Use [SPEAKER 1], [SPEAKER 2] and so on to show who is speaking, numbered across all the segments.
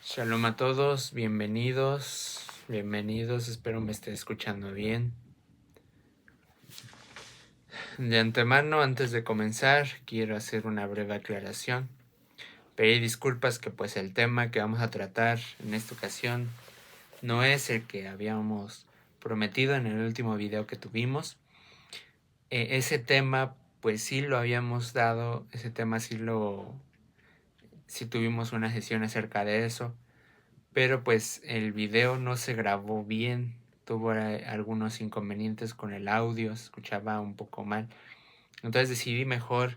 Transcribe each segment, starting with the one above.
[SPEAKER 1] Shalom a todos, bienvenidos, espero me esté escuchando bien. De antemano, antes de comenzar, quiero hacer una breve aclaración. Pedir disculpas que pues el tema que vamos a tratar en esta ocasión no es el que habíamos prometido en el último video que tuvimos. Ese tema pues sí lo habíamos dado, sí tuvimos una sesión acerca de eso. Pero pues el video no se grabó bien, tuvo algunos inconvenientes con el audio, se escuchaba un poco mal. Entonces decidí mejor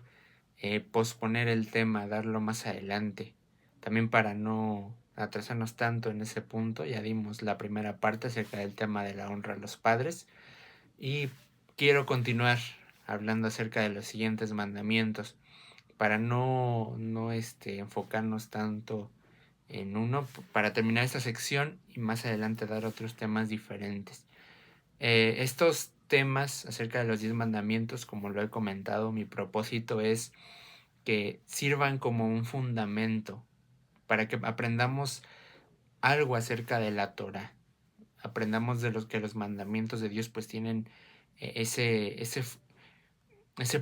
[SPEAKER 1] posponer el tema, darlo más adelante. También para no atrasarnos tanto en ese punto, ya dimos la primera parte acerca del tema de la honra a los padres. Y quiero continuar hablando acerca de los siguientes mandamientos, para no enfocarnos tanto en uno, para terminar esta sección y más adelante dar otros temas diferentes. Estos temas acerca de los 10 mandamientos, como lo he comentado, mi propósito es que sirvan como un fundamento para que aprendamos algo acerca de la Torah. Aprendamos de los que los mandamientos de Dios pues tienen ese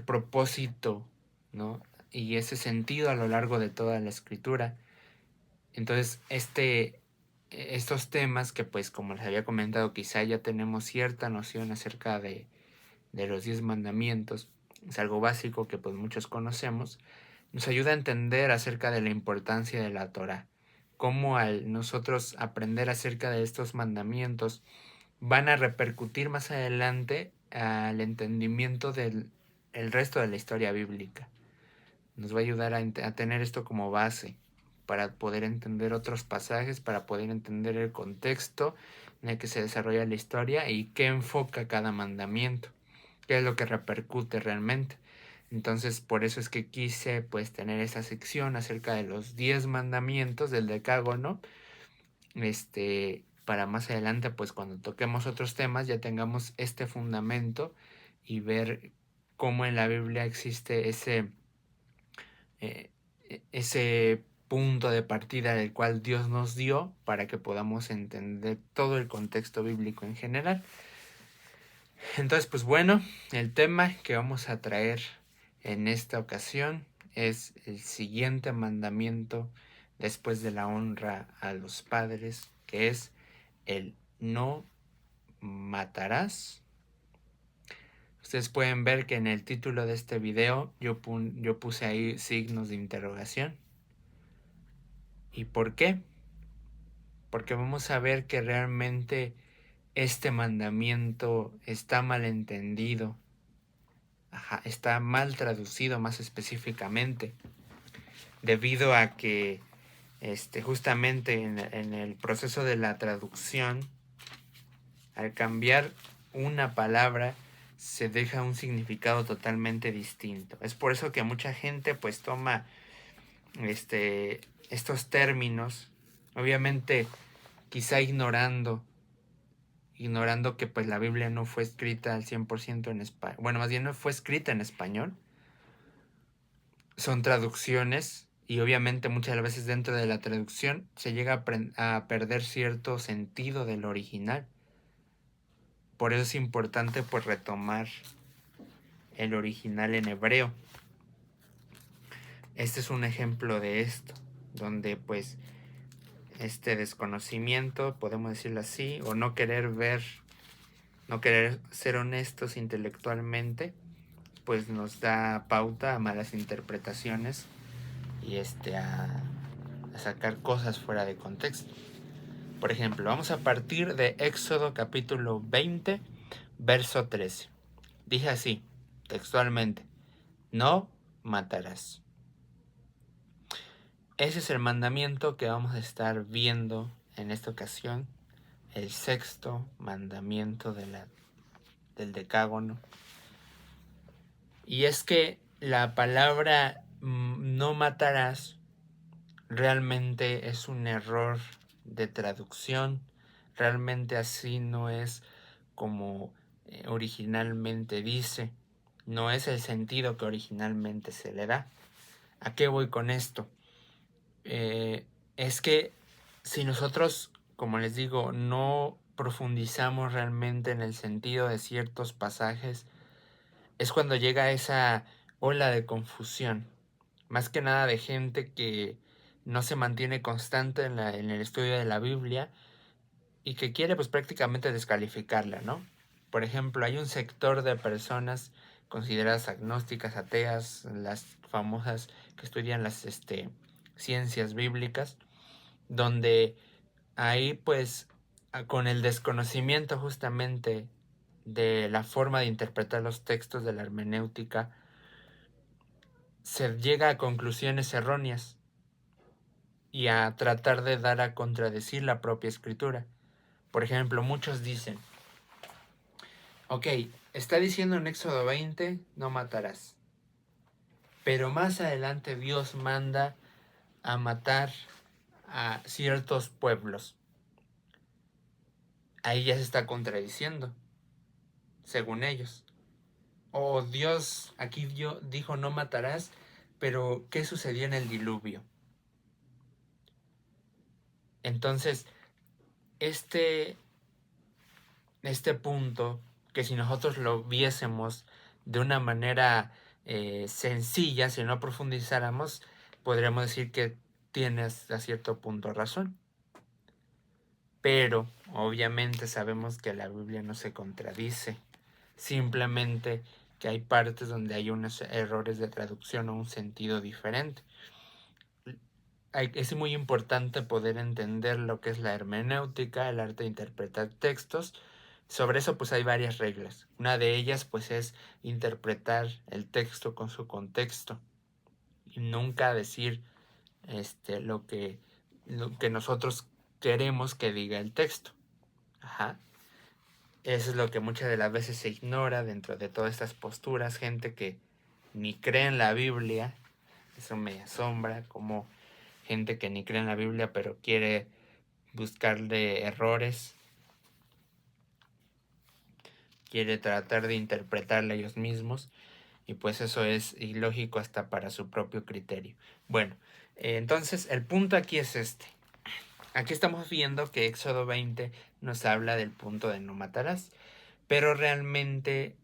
[SPEAKER 1] propósito, ¿no? Y ese sentido a lo largo de toda la escritura. Entonces, estos temas que pues como les había comentado, quizá ya tenemos cierta noción acerca de los 10 mandamientos, es algo básico que pues muchos conocemos, nos ayuda a entender acerca de la importancia de la Torah, cómo al nosotros aprender acerca de estos mandamientos van a repercutir más adelante al entendimiento del el resto de la historia bíblica. Nos va a ayudar a tener esto como base para poder entender otros pasajes, para poder entender el contexto en el que se desarrolla la historia y qué enfoca cada mandamiento, qué es lo que repercute realmente. Entonces, por eso es que quise pues tener esa sección acerca de los 10 mandamientos del Decágono, para más adelante pues cuando toquemos otros temas ya tengamos este fundamento y ver cómo en la Biblia existe eh, ese punto de partida del cual Dios nos dio para que podamos entender todo el contexto bíblico en general. Entonces, pues bueno, el tema que vamos a traer en esta ocasión es el siguiente mandamiento después de la honra a los padres, que es el no matarás. Ustedes pueden ver que en el título de este video yo puse ahí signos de interrogación. ¿Y por qué? Porque vamos a ver que realmente este mandamiento está mal entendido, está mal traducido más específicamente, debido a que justamente en el proceso de la traducción, al cambiar una palabra, se deja un significado totalmente distinto. Es por eso que mucha gente pues toma estos términos, obviamente quizá ignorando que pues la Biblia no fue escrita al 100% en español. Bueno, más bien no fue escrita en español. Son traducciones y obviamente muchas veces dentro de la traducción se llega a perder cierto sentido del original. Por eso es importante pues retomar el original en hebreo. Este es un ejemplo de esto, donde pues este desconocimiento, podemos decirlo así, o no querer ser honestos intelectualmente, pues nos da pauta a malas interpretaciones y a sacar cosas fuera de contexto. Por ejemplo, vamos a partir de Éxodo capítulo 20, verso 13. Dice así, textualmente: no matarás. Ese es el mandamiento que vamos a estar viendo en esta ocasión, el sexto mandamiento del Decágono. Y es que la palabra no matarás realmente es un error de traducción. Realmente así no es como originalmente dice. No es el sentido que originalmente se le da. ¿A qué voy con esto? Es que si nosotros, como les digo, no profundizamos realmente en el sentido de ciertos pasajes, es cuando llega esa ola de confusión, más que nada de gente que no se mantiene constante en el estudio de la Biblia y que quiere pues prácticamente descalificarla, ¿no? Por ejemplo, hay un sector de personas consideradas agnósticas, ateas, las famosas que estudian las ciencias bíblicas, donde ahí pues con el desconocimiento justamente de la forma de interpretar los textos de la hermenéutica, se llega a conclusiones erróneas y a tratar de dar a contradecir la propia escritura. Por ejemplo, muchos dicen, ok, está diciendo en Éxodo 20, no matarás. Pero más adelante Dios manda a matar a ciertos pueblos. Ahí ya se está contradiciendo, según ellos. O Dios aquí dijo no matarás, pero ¿qué sucedió en el diluvio? Entonces, este, este punto, que si nosotros lo viésemos de una manera sencilla, si no profundizáramos, podríamos decir que tienes a cierto punto razón. Pero obviamente sabemos que la Biblia no se contradice, simplemente que hay partes donde hay unos errores de traducción o un sentido diferente. Es muy importante poder entender lo que es la hermenéutica, el arte de interpretar textos. Sobre eso pues hay varias reglas. Una de ellas pues es interpretar el texto con su contexto y nunca decir lo que nosotros queremos que diga el texto. Ajá. Eso es lo que muchas de las veces se ignora dentro de todas estas posturas, gente que ni cree en la Biblia. Eso me asombra, como gente que ni cree en la Biblia pero quiere buscarle errores, quiere tratar de interpretarla ellos mismos, y pues eso es ilógico hasta para su propio criterio. Bueno, entonces el punto aquí es este. Aquí estamos viendo que Éxodo 20 nos habla del punto de no matarás, pero realmente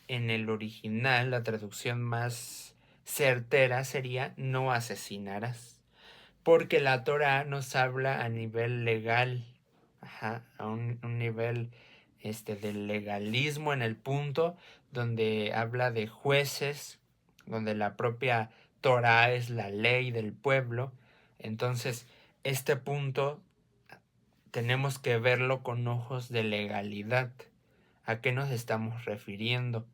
[SPEAKER 1] en el original la traducción más certera sería no asesinarás, porque la Torah nos habla a nivel legal, ajá, a un nivel del legalismo, en el punto donde habla de jueces, donde la propia Torah es la ley del pueblo. Entonces, este punto tenemos que verlo con ojos de legalidad. ¿A qué nos estamos refiriendo?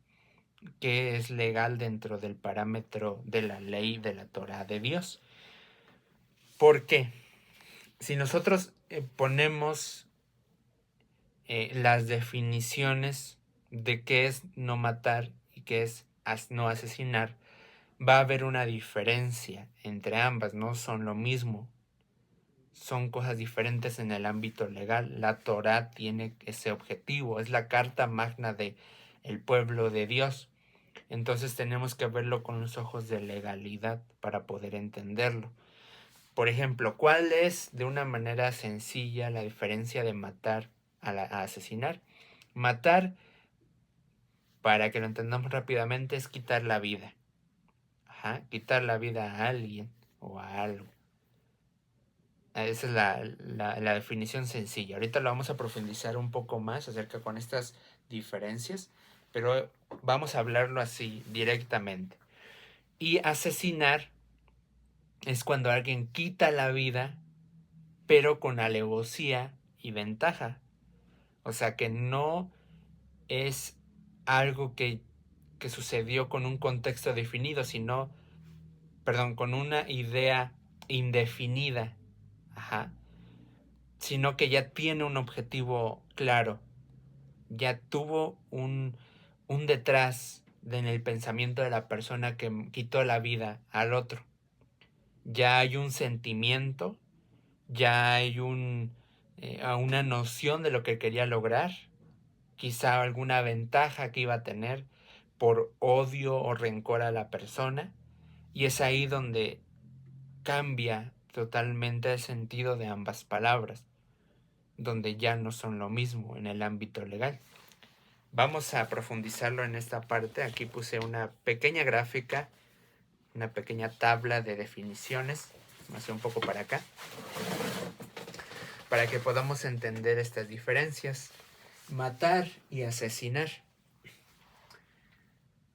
[SPEAKER 1] ¿Qué es legal dentro del parámetro de la ley de la Torah de Dios? ¿Por qué? Si nosotros ponemos las definiciones de qué es no matar y qué es no asesinar, va a haber una diferencia entre ambas, no son lo mismo. Son cosas diferentes en el ámbito legal. La Torá tiene ese objetivo, es la carta magna de el pueblo de Dios. Entonces tenemos que verlo con los ojos de legalidad para poder entenderlo. Por ejemplo, ¿cuál es de una manera sencilla la diferencia de matar a asesinar? Matar, para que lo entendamos rápidamente, es quitar la vida. Ajá, quitar la vida a alguien o a algo. Esa es la definición sencilla. Ahorita lo vamos a profundizar un poco más acerca con estas diferencias, pero vamos a hablarlo así directamente. Y asesinar es cuando alguien quita la vida, pero con alevosía y ventaja. O sea que no es algo que sucedió con un contexto definido, sino, perdón, con una idea indefinida. Ajá. Sino que ya tiene un objetivo claro, ya tuvo un detrás en el pensamiento de la persona que quitó la vida al otro. Ya hay un sentimiento, ya hay una noción de lo que quería lograr, quizá alguna ventaja que iba a tener por odio o rencor a la persona, y es ahí donde cambia totalmente el sentido de ambas palabras, donde ya no son lo mismo en el ámbito legal. Vamos a profundizarlo en esta parte. Aquí puse una pequeña gráfica, una pequeña tabla de definiciones, más un poco para acá, para que podamos entender estas diferencias. Matar y asesinar.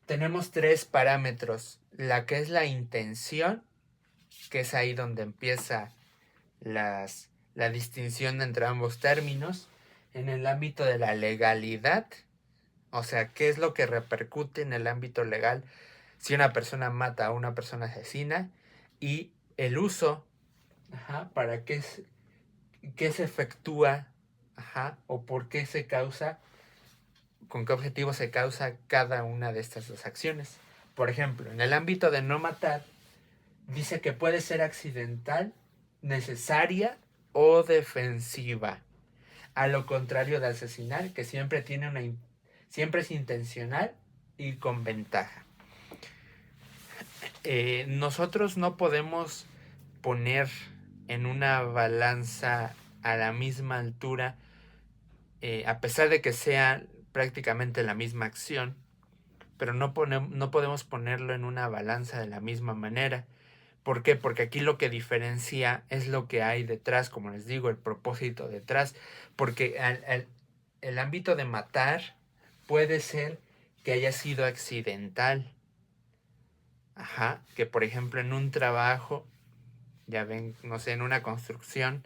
[SPEAKER 1] Tenemos 3 parámetros. La que es la intención, que es ahí donde empieza la distinción entre ambos términos. En el ámbito de la legalidad, o sea, ¿qué es lo que repercute en el ámbito legal si una persona mata a una persona asesina? Y el uso, para qué se efectúa, o por qué se causa, con qué objetivo se causa cada una de estas dos acciones. Por ejemplo, en el ámbito de no matar, dice que puede ser accidental, necesaria o defensiva. A lo contrario de asesinar, que siempre es intencional y con ventaja. Nosotros no podemos poner en una balanza a la misma altura, a pesar de que sea prácticamente la misma acción, pero no podemos ponerlo en una balanza de la misma manera. ¿Por qué? Porque aquí lo que diferencia es lo que hay detrás, como les digo, el propósito detrás. Porque el ámbito de matar puede ser que haya sido accidental. Que por ejemplo en un trabajo, ya ven, no sé, en una construcción,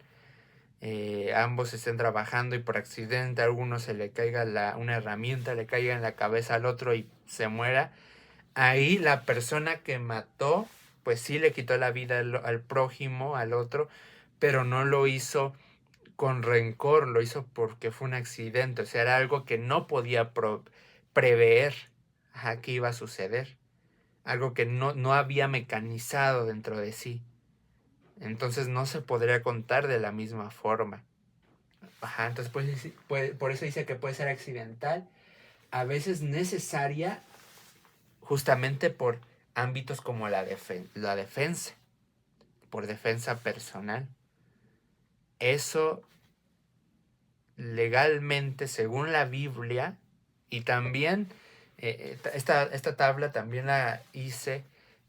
[SPEAKER 1] ambos estén trabajando y por accidente a alguno se le caiga una herramienta, le caiga en la cabeza al otro y se muera. Ahí la persona que mató, pues sí le quitó la vida al prójimo, al otro, pero no lo hizo con rencor, lo hizo porque fue un accidente, o sea, era algo que no podía prever que iba a suceder, algo que no había mecanizado dentro de sí. Entonces no se podría contar de la misma forma. Entonces por eso dice que puede ser accidental, a veces necesaria, justamente por ámbitos como la defensa, por defensa personal. Eso legalmente, según la Biblia, y también esta tabla también la hice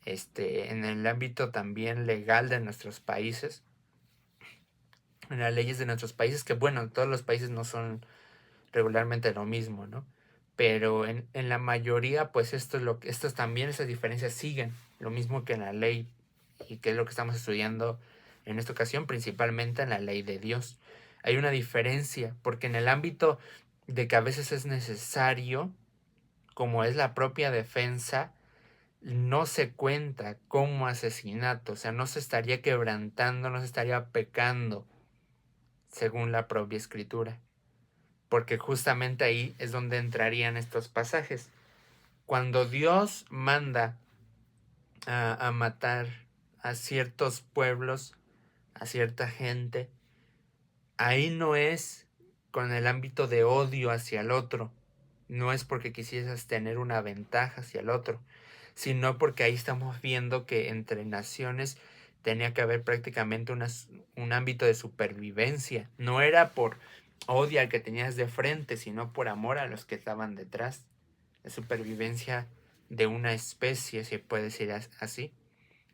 [SPEAKER 1] en el ámbito también legal de nuestros países, en las leyes de nuestros países, que bueno, todos los países no son regularmente lo mismo, ¿no? Pero en la mayoría, pues estos también, esas diferencias siguen, lo mismo que en la ley, y que es lo que estamos estudiando en esta ocasión, principalmente en la ley de Dios. Hay una diferencia, porque en el ámbito de que a veces es necesario, como es la propia defensa, no se cuenta como asesinato, o sea, no se estaría quebrantando, no se estaría pecando, según la propia escritura. Porque justamente ahí es donde entrarían estos pasajes. Cuando Dios manda a matar a ciertos pueblos, a cierta gente, ahí no es con el ámbito de odio hacia el otro, no es porque quisieras tener una ventaja hacia el otro, sino porque ahí estamos viendo que entre naciones tenía que haber prácticamente un ámbito de supervivencia. No era por odio al que tenías de frente, sino por amor a los que estaban detrás. La supervivencia de una especie, si puede decir así.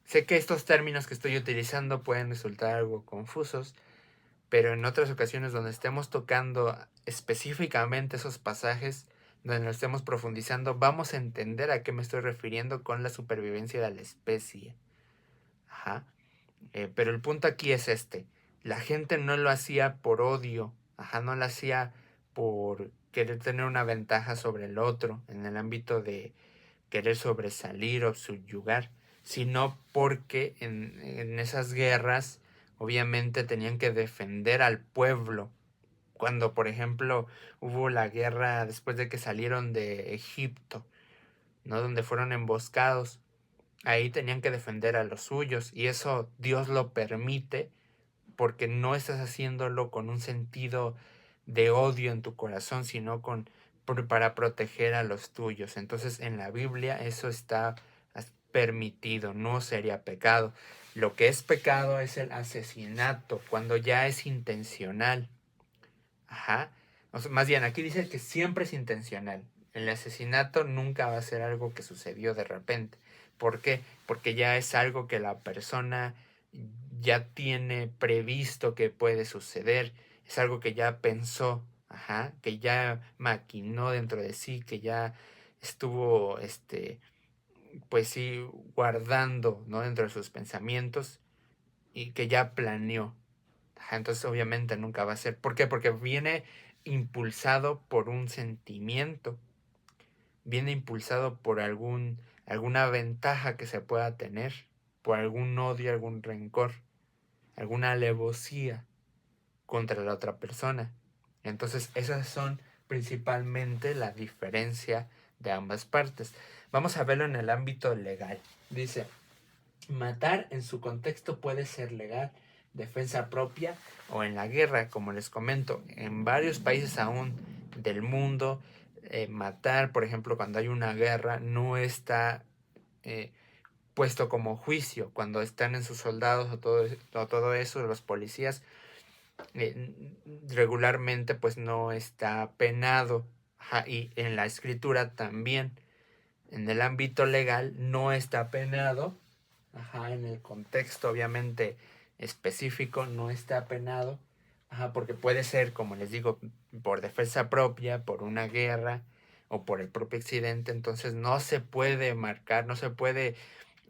[SPEAKER 1] Sé que estos términos que estoy utilizando pueden resultar algo confusos, pero en otras ocasiones donde estemos tocando específicamente esos pasajes, donde lo estemos profundizando, vamos a entender a qué me estoy refiriendo con la supervivencia de la especie. Pero el punto aquí es la gente no lo hacía por odio, no lo hacía por querer tener una ventaja sobre el otro en el ámbito de querer sobresalir o subyugar, sino porque en esas guerras obviamente tenían que defender al pueblo. Cuando, por ejemplo, hubo la guerra después de que salieron de Egipto, ¿no? Donde fueron emboscados, ahí tenían que defender a los suyos, y eso Dios lo permite porque no estás haciéndolo con un sentido de odio en tu corazón, sino para proteger a los tuyos. Entonces en la Biblia eso está permitido, no sería pecado. Lo que es pecado es el asesinato, cuando ya es intencional. Ajá. O sea, más bien, aquí dice que siempre es intencional. El asesinato nunca va a ser algo que sucedió de repente. ¿Por qué? Porque ya es algo que la persona ya tiene previsto que puede suceder. Es algo que ya pensó, ajá, que ya maquinó dentro de sí, que ya estuvo, pues sí, guardando, ¿no? Dentro de sus pensamientos y que ya planeó. Ajá, entonces obviamente nunca va a ser. ¿Por qué? Porque viene impulsado por un sentimiento, viene impulsado por alguna ventaja que se pueda tener, por algún odio, algún rencor, alguna alevosía contra la otra persona. Entonces esas son principalmente la diferencia de ambas partes. Vamos a verlo en el ámbito legal. Dice, matar en su contexto puede ser legal, defensa propia o en la guerra, como les comento. En varios países aún del mundo, matar, por ejemplo, cuando hay una guerra, no está eh, puesto como juicio. Cuando están en sus soldados o todo eso, los policías, regularmente pues no está penado. Ajá, y en la escritura también. En el ámbito legal no está penado. Ajá, en el contexto obviamente específico no está penado. Ajá, porque puede ser, como les digo, por defensa propia, por una guerra o por el propio accidente. Entonces no se puede marcar, no se puede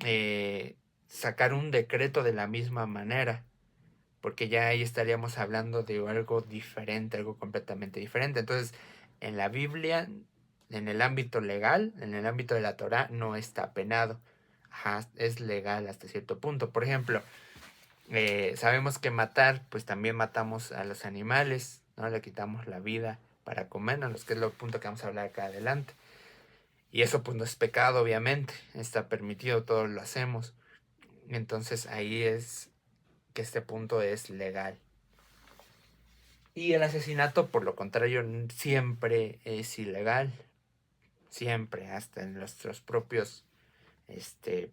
[SPEAKER 1] eh, sacar un decreto de la misma manera, porque ya ahí estaríamos hablando de algo diferente, algo completamente diferente. Entonces, en la Biblia, en el ámbito legal, en el ámbito de la Torá, no está penado. Ajá, es legal hasta cierto punto. Por ejemplo, sabemos que matar, pues también matamos a los animales, ¿no? Le quitamos la vida para comérnoslos, que es lo punto que vamos a hablar acá adelante. Y eso pues no es pecado, obviamente, está permitido, todos lo hacemos. Entonces ahí es que este punto es legal. Y el asesinato, por lo contrario, siempre es ilegal. Siempre, hasta en nuestros propios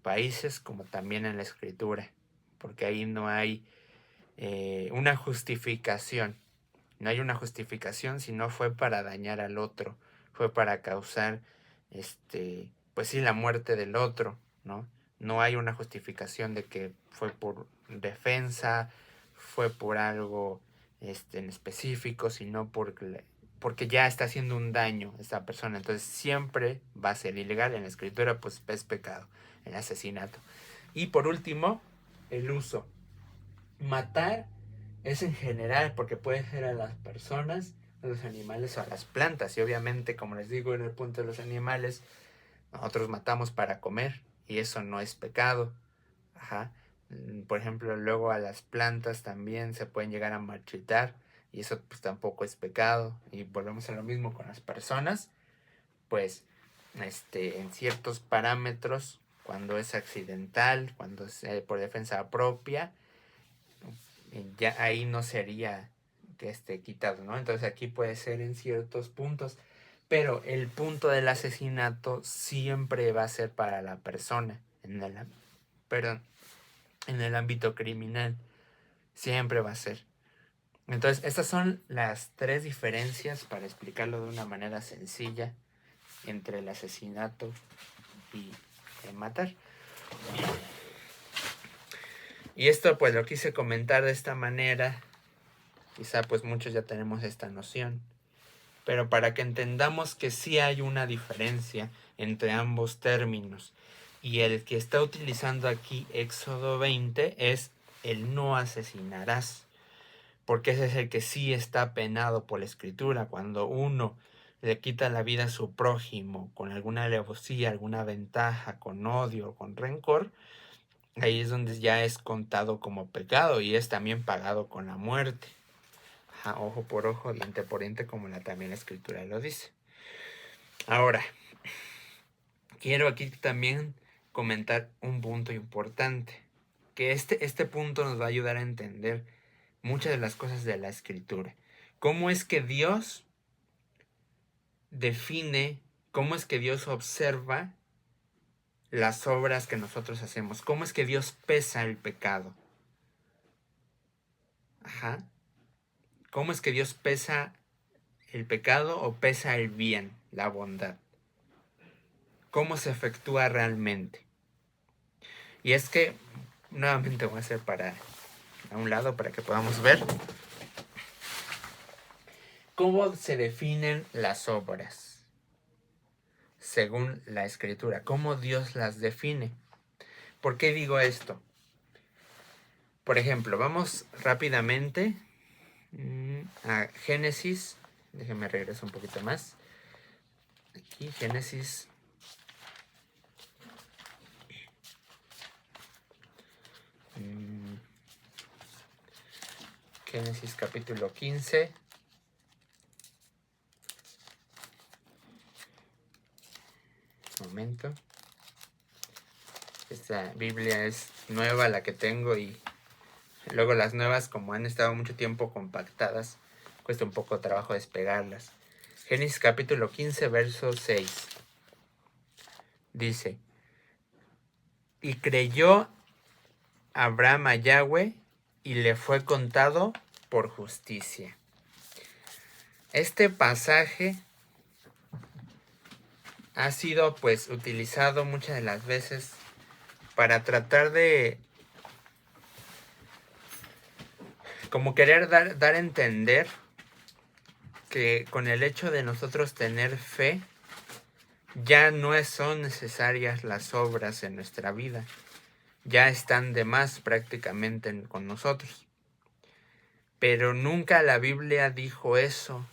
[SPEAKER 1] países, como también en la escritura. Porque ahí no hay una justificación. No hay una justificación si no fue para dañar al otro. Fue para causar, pues sí, la muerte del otro, ¿no? No hay una justificación de que fue por defensa, fue por algo en específico, sino porque ya está haciendo un daño a esta persona. Entonces siempre va a ser ilegal. En la escritura pues es pecado, el asesinato. Y por último, el uso. Matar es en general, porque puede ser a las personas, a los animales o a las plantas. Y obviamente, como les digo en el punto de los animales, nosotros matamos para comer y eso no es pecado. Ajá. Por ejemplo, luego a las plantas también se pueden llegar a marchitar y eso pues tampoco es pecado. Y volvemos a lo mismo con las personas, pues en ciertos parámetros, cuando es accidental, cuando es por defensa propia, ya ahí no sería que esté quitado, ¿no? Entonces aquí puede ser en ciertos puntos, pero el punto del asesinato siempre va a ser para la persona, perdón, en el ámbito criminal, siempre va a ser. Entonces, estas son las tres diferencias, para explicarlo de una manera sencilla, entre el asesinato y el matar. Y esto pues lo quise comentar de esta manera. Quizá pues muchos ya tenemos esta noción, pero para que entendamos que sí hay una diferencia entre ambos términos. Y el que está utilizando aquí Éxodo 20 es el no asesinarás, porque ese es el que sí está penado por la escritura. Cuando uno le quita la vida a su prójimo con alguna alevosía, alguna ventaja, con odio, con rencor, ahí es donde ya es contado como pecado y es también pagado con la muerte. Ajá, ojo por ojo, diente por diente, como también la escritura lo dice. Ahora, quiero aquí también comentar un punto importante, que este punto nos va a ayudar a entender muchas de las cosas de la escritura. ¿Cómo es que Dios define, cómo es que Dios observa las obras que nosotros hacemos. ¿Cómo es que Dios pesa el pecado? Ajá. ¿Cómo es que Dios pesa el pecado o pesa el bien, la bondad? ¿Cómo se efectúa realmente? Y es que, nuevamente voy a hacer a un lado para que podamos ver cómo se definen las obras según la Escritura, cómo Dios las define. ¿Por qué digo esto? Por ejemplo, vamos rápidamente a Génesis. Déjenme regreso un poquito más. Aquí, Génesis. Génesis capítulo 15. Momento. Esta Biblia es nueva, la que tengo, y luego las nuevas, como han estado mucho tiempo compactadas, cuesta un poco de trabajo despegarlas. Génesis capítulo 15, verso 6. Dice: y creyó Abraham a Yahweh y le fue contado por justicia. Este pasaje ha sido pues utilizado muchas de las veces para tratar de como querer dar a entender que con el hecho de nosotros tener fe ya no son necesarias las obras en nuestra vida, ya están de más prácticamente con nosotros. Pero nunca la Biblia dijo eso,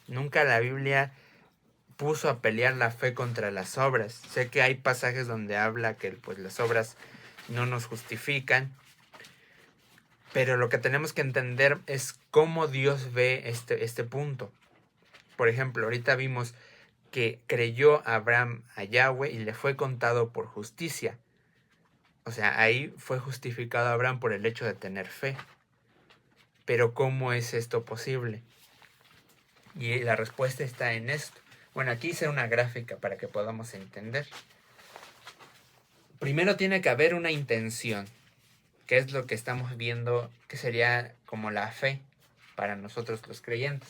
[SPEAKER 1] nunca la Biblia puso a pelear la fe contra las obras. Sé que hay pasajes donde habla que pues las obras no nos justifican, pero lo que tenemos que entender es cómo Dios ve este punto. Por ejemplo, ahorita vimos que creyó Abraham a Yahweh y le fue contado por justicia. O sea, ahí fue justificado Abraham por el hecho de tener fe. Pero ¿cómo es esto posible? Y la respuesta está en esto. Bueno, aquí hice una gráfica para que podamos entender. Primero tiene que haber una intención, que es lo que estamos viendo, que sería como la fe para nosotros los creyentes.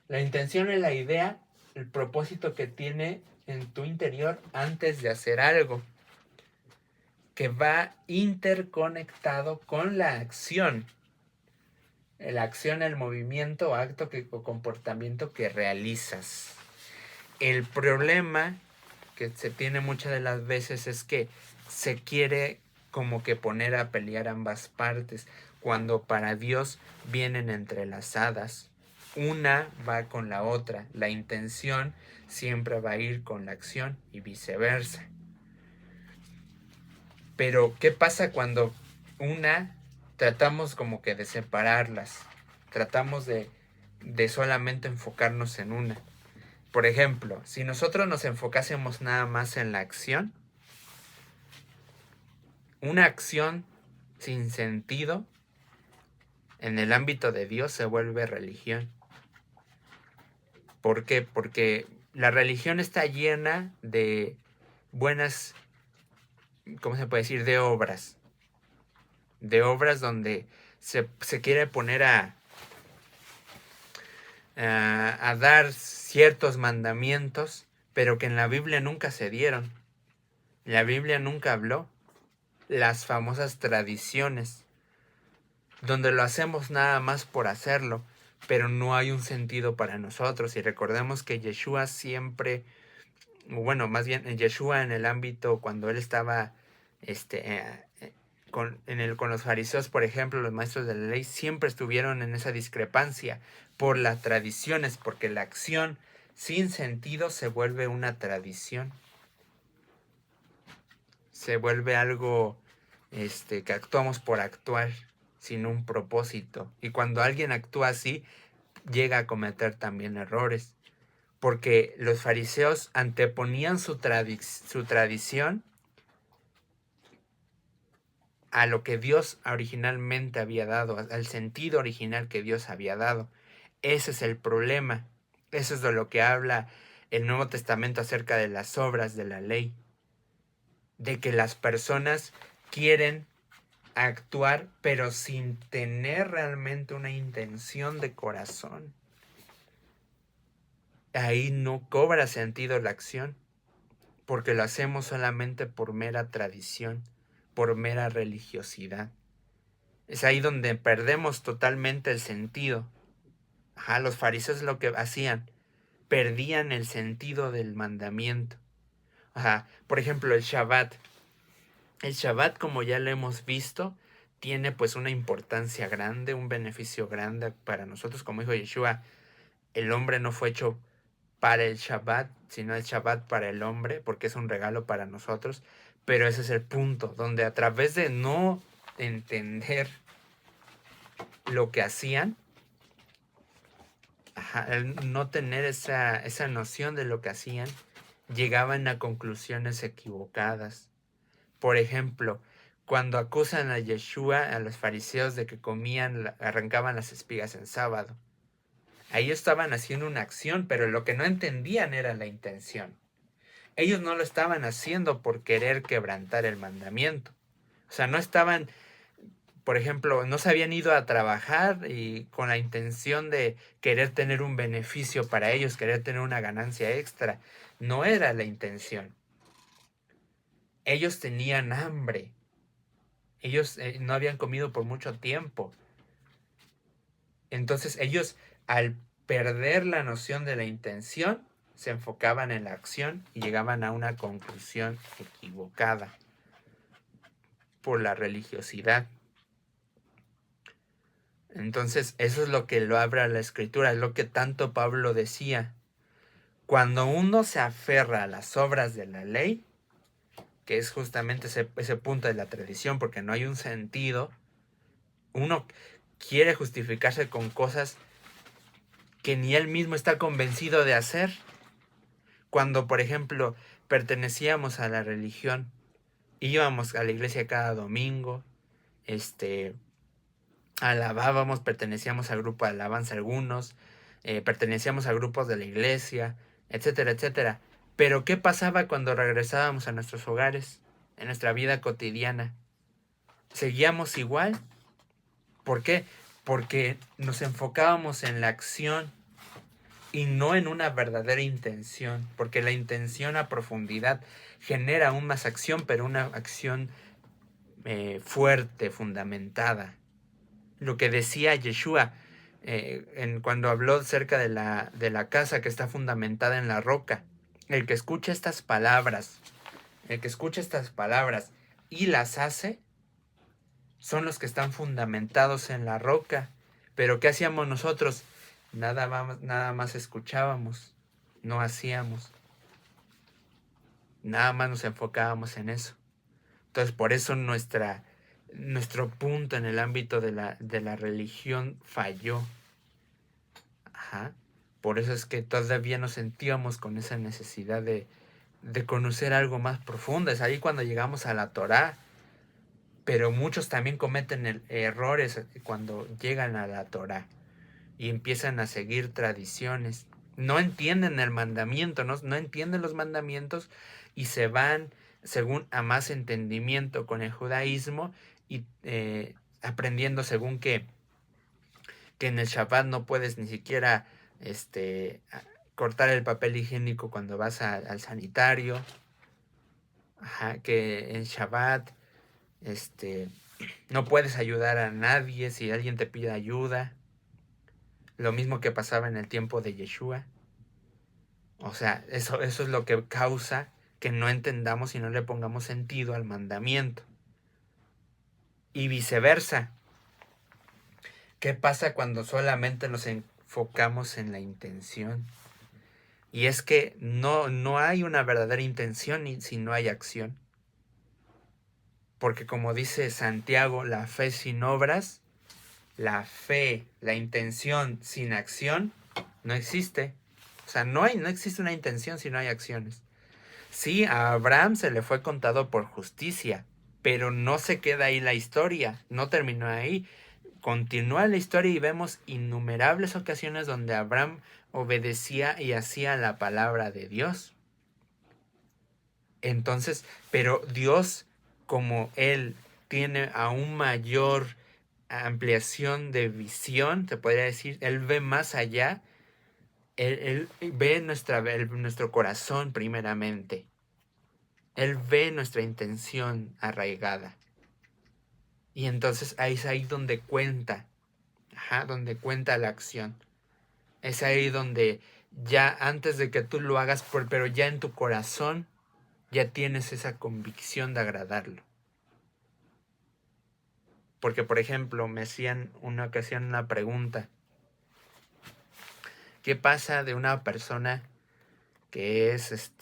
[SPEAKER 1] La intención es la idea, el propósito que tiene en tu interior antes de hacer algo, que va interconectado con la acción. La acción, el movimiento, acto o comportamiento que realizas. El problema que se tiene muchas de las veces es que se quiere como que poner a pelear ambas partes, cuando para Dios vienen entrelazadas. Una va con la otra. La intención siempre va a ir con la acción y viceversa. Pero, ¿qué pasa cuando tratamos como que de separarlas? Tratamos de solamente enfocarnos en una. Por ejemplo, si nosotros nos enfocásemos nada más en la acción, una acción sin sentido en el ámbito de Dios se vuelve religión. ¿Por qué? Porque la religión está llena de buenas, ¿cómo se puede decir? De obras donde se quiere poner a dar ciertos mandamientos, pero que en la Biblia nunca se dieron. La Biblia nunca habló. Las famosas tradiciones, donde lo hacemos nada más por hacerlo, pero no hay un sentido para nosotros. Y recordemos que Yeshua siempre, más bien Yeshua en el ámbito cuando él estaba con los fariseos, por ejemplo, los maestros de la ley, siempre estuvieron en esa discrepancia por las tradiciones, porque la acción sin sentido se vuelve una tradición. Se vuelve algo que actuamos por actuar sin un propósito. Y cuando alguien actúa así, llega a cometer también errores. Porque los fariseos anteponían su tradición a lo que Dios originalmente había dado, al sentido original que Dios había dado. Ese es el problema. Eso es de lo que habla el Nuevo Testamento acerca de las obras de la ley. de que las personas quieren actuar, pero sin tener realmente una intención de corazón. Ahí no cobra sentido la acción, porque lo hacemos solamente por mera tradición, por mera religiosidad. Es ahí donde perdemos totalmente el sentido. Los fariseos lo que hacían, perdían el sentido del mandamiento. Por ejemplo, el Shabbat. El Shabbat, como ya lo hemos visto, tiene pues una importancia grande, un beneficio grande para nosotros. Como dijo Yeshua, el hombre no fue hecho para el Shabbat, sino el Shabbat para el hombre, porque es un regalo para nosotros. Pero ese es el punto, donde a través de no entender lo que hacían, el no tener esa noción de lo que hacían, llegaban a conclusiones equivocadas. Por ejemplo, cuando acusan a Yeshua, a los fariseos, de que arrancaban las espigas en sábado. Ahí estaban haciendo una acción, pero lo que no entendían era la intención. Ellos no lo estaban haciendo por querer quebrantar el mandamiento. O sea, no estaban, por ejemplo, no se habían ido a trabajar y con la intención de querer tener un beneficio para ellos, querer tener una ganancia extra. No era la intención. Ellos tenían hambre. Ellos no habían comido por mucho tiempo. Entonces ellos, al perder la noción de la intención, se enfocaban en la acción y llegaban a una conclusión equivocada por la religiosidad. Entonces eso es lo que lo abre a la escritura, es lo que tanto Pablo decía. Cuando uno se aferra a las obras de la ley, que es justamente ese punto de la tradición, porque no hay un sentido, uno quiere justificarse con cosas que ni él mismo está convencido de hacer. Cuando, por ejemplo, pertenecíamos a la religión, íbamos a la iglesia cada domingo, alabábamos, pertenecíamos al grupo de alabanza algunos, pertenecíamos a grupos de la iglesia, etcétera, etcétera. Pero ¿qué pasaba cuando regresábamos a nuestros hogares, en nuestra vida cotidiana? ¿Seguíamos igual? ¿Por qué? Porque nos enfocábamos en la acción y no en una verdadera intención, porque la intención a profundidad genera aún más acción, pero una acción fuerte, fundamentada. Lo que decía Yeshua cuando habló acerca de la casa que está fundamentada en la roca. El que escucha estas palabras, y las hace, son los que están fundamentados en la roca. Pero ¿qué hacíamos nosotros? Nada más escuchábamos, no hacíamos. Nada más nos enfocábamos en eso. Entonces, por eso nuestro punto en el ámbito de la religión falló. Por eso es que todavía nos sentíamos con esa necesidad de conocer algo más profundo. Es ahí cuando llegamos a la Torá. Pero muchos también cometen errores cuando llegan a la Torá y empiezan a seguir tradiciones. No entienden el mandamiento, no entienden los mandamientos y se van según a más entendimiento con el judaísmo y aprendiendo según que en el Shabbat no puedes ni siquiera cortar el papel higiénico cuando vas al sanitario. Que en Shabbat no puedes ayudar a nadie si alguien te pide ayuda. Lo mismo que pasaba en el tiempo de Yeshua. O sea, eso es lo que causa que no entendamos y no le pongamos sentido al mandamiento. Y viceversa. ¿Qué pasa cuando solamente nos enfocamos en la intención? Y es que no hay una verdadera intención si no hay acción. Porque como dice Santiago, la fe sin obras, la fe, la intención sin acción, no existe. O sea, no existe una intención si no hay acciones. Sí, a Abraham se le fue contado por justicia, pero no se queda ahí la historia, no terminó ahí. Continúa la historia y vemos innumerables ocasiones donde Abraham obedecía y hacía la palabra de Dios. Entonces, pero Dios, como Él tiene aún mayor ampliación de visión, se podría decir, Él ve más allá, Él ve nuestro corazón primeramente. Él ve nuestra intención arraigada. Y entonces ahí es ahí donde cuenta, donde cuenta la acción. Es ahí donde ya antes de que tú lo hagas, pero ya en tu corazón, ya tienes esa convicción de agradarlo. Porque, por ejemplo, me hacían una ocasión una pregunta. ¿Qué pasa de una persona que es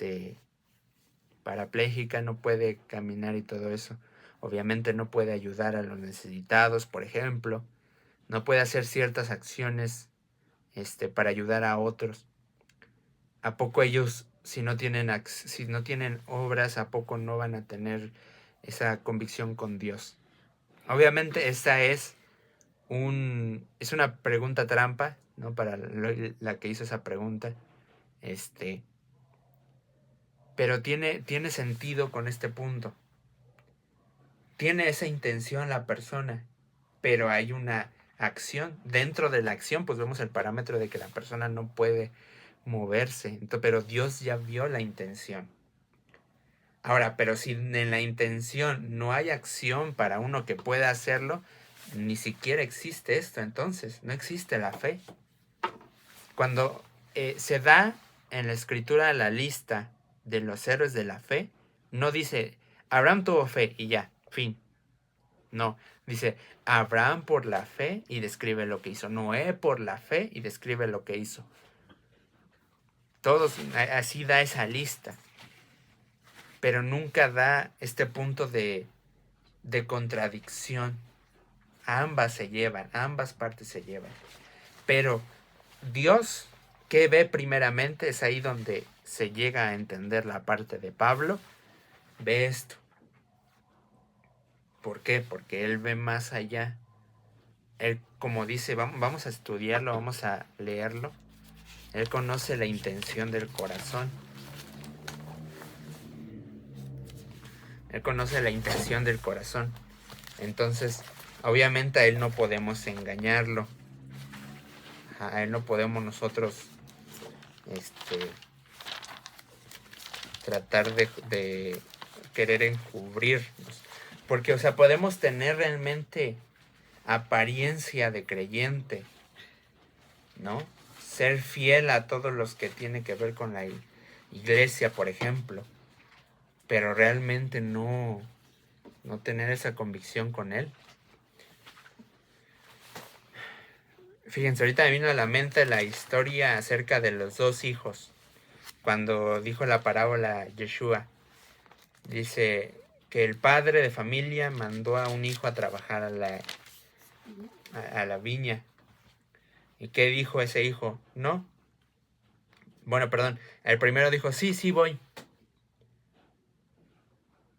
[SPEAKER 1] parapléjica, no puede caminar y todo eso? Obviamente no puede ayudar a los necesitados, por ejemplo. No puede hacer ciertas acciones para ayudar a otros. ¿A poco ellos, si no tienen obras, a poco no van a tener esa convicción con Dios? Obviamente esta es una pregunta trampa, ¿no? Para la que hizo esa pregunta. Pero tiene sentido con este punto. Tiene esa intención la persona, pero hay una acción. Dentro de la acción, pues vemos el parámetro de que la persona no puede moverse. Pero Dios ya vio la intención. Ahora, pero si en la intención no hay acción para uno que pueda hacerlo, ni siquiera existe esto. Entonces, no existe la fe. Cuando se da en la escritura la lista de los héroes de la fe, no dice Abraham tuvo fe y ya, fin. No, dice Abraham por la fe y describe lo que hizo. Noé por la fe y describe lo que hizo. Todos, así da esa lista. Pero nunca da este punto de contradicción. Ambas se llevan, ambas partes se llevan. Pero Dios, ¿qué ve primeramente? Es ahí donde se llega a entender la parte de Pablo. Ve esto. ¿Por qué? Porque Él ve más allá. Él, como dice, vamos a estudiarlo, vamos a leerlo. Él conoce la intención del corazón. Él conoce la intención del corazón. Entonces, obviamente a Él no podemos engañarlo. A Él no podemos nosotros tratar de querer encubrirnos. Porque, o sea, podemos tener realmente apariencia de creyente, ¿no? Ser fiel a todos los que tiene que ver con la iglesia, por ejemplo. Pero realmente no tener esa convicción con Él. Fíjense, ahorita me vino a la mente la historia acerca de los dos hijos. Cuando dijo la parábola Yeshua, dice que el padre de familia mandó a un hijo a trabajar a la viña. ¿Y qué dijo ese hijo? No. Bueno, perdón. El primero dijo, sí voy.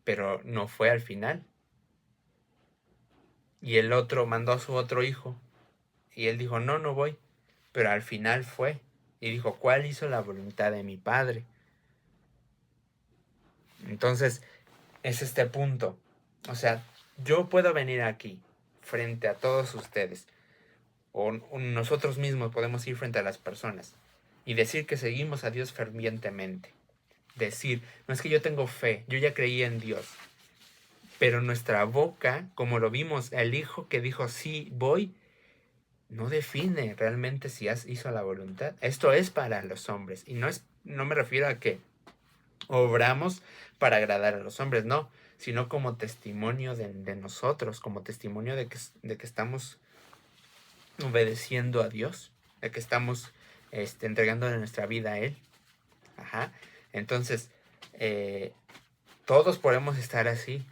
[SPEAKER 1] Pero no fue al final. Y el otro mandó a su otro hijo. Y él dijo, no voy. Pero al final fue. Y dijo, ¿cuál hizo la voluntad de mi padre? Entonces, es este punto. O sea, yo puedo venir aquí, frente a todos ustedes, o nosotros mismos podemos ir frente a las personas y decir que seguimos a Dios fervientemente. Decir, no es que yo tengo fe, yo ya creí en Dios. Pero nuestra boca, como lo vimos, el hijo que dijo, sí, voy, no define realmente si hizo la voluntad. Esto es para los hombres. Y no me refiero a que obramos para agradar a los hombres, no, sino como testimonio de nosotros, como testimonio de que estamos obedeciendo a Dios, de que estamos entregándole nuestra vida a Él. Entonces, todos podemos estar así.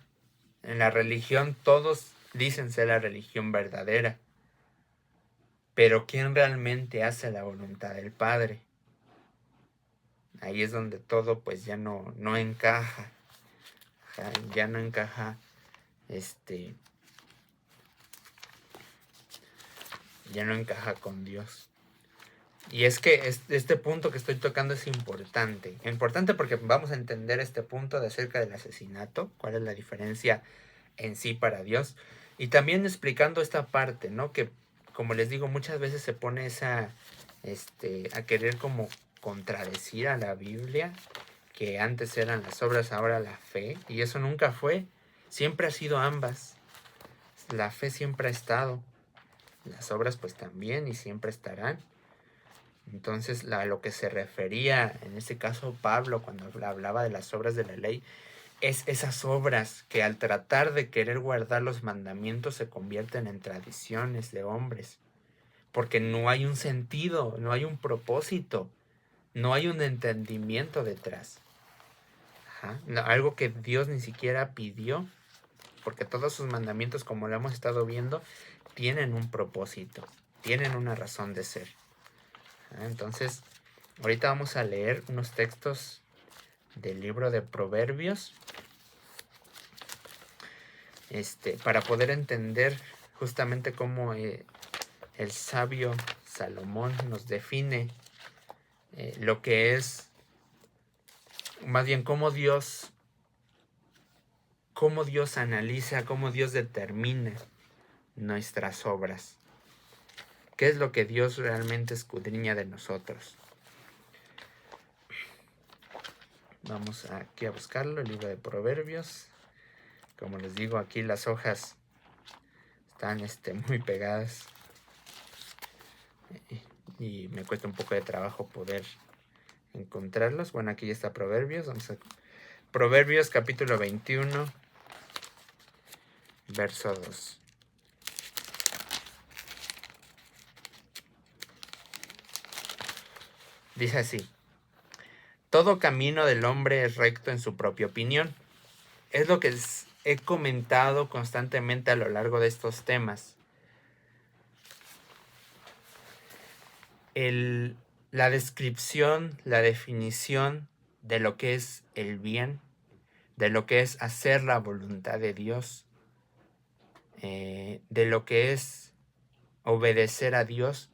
[SPEAKER 1] En la religión, todos dicen ser la religión verdadera. Pero ¿quién realmente hace la voluntad del Padre? Ahí es donde todo pues ya no encaja. Ya no encaja ya no encaja con Dios. Y es que este punto que estoy tocando es importante. Importante porque vamos a entender este punto de acerca del asesinato, cuál es la diferencia en sí para Dios. Y también explicando esta parte, ¿no? Que, como les digo, muchas veces se pone a querer como contradecir a la Biblia, que antes eran las obras, ahora la fe. Y eso nunca fue. Siempre ha sido ambas. La fe siempre ha estado. Las obras pues también y siempre estarán. Entonces, a lo que se refería, en este caso Pablo, cuando hablaba de las obras de la ley, es esas obras que al tratar de querer guardar los mandamientos se convierten en tradiciones de hombres, porque no hay un sentido, no hay un propósito, no hay un entendimiento detrás. Ajá. No, algo que Dios ni siquiera pidió, porque todos sus mandamientos, como lo hemos estado viendo, tienen un propósito, tienen una razón de ser. Entonces, ahorita vamos a leer unos textos del libro de Proverbios, para poder entender justamente cómo el sabio Salomón nos define lo que es, más bien cómo Dios analiza, cómo Dios determina nuestras obras. ¿Qué es lo que Dios realmente escudriña de nosotros? Vamos aquí a buscarlo, el libro de Proverbios. Como les digo, aquí las hojas están muy pegadas y me cuesta un poco de trabajo poder encontrarlos. Bueno, aquí ya está Proverbios. Vamos a Proverbios capítulo 21, verso 2. Dice así: todo camino del hombre es recto en su propia opinión. Es lo que he comentado constantemente a lo largo de estos temas. La descripción, la definición de lo que es el bien, de lo que es hacer la voluntad de Dios, de lo que es obedecer a Dios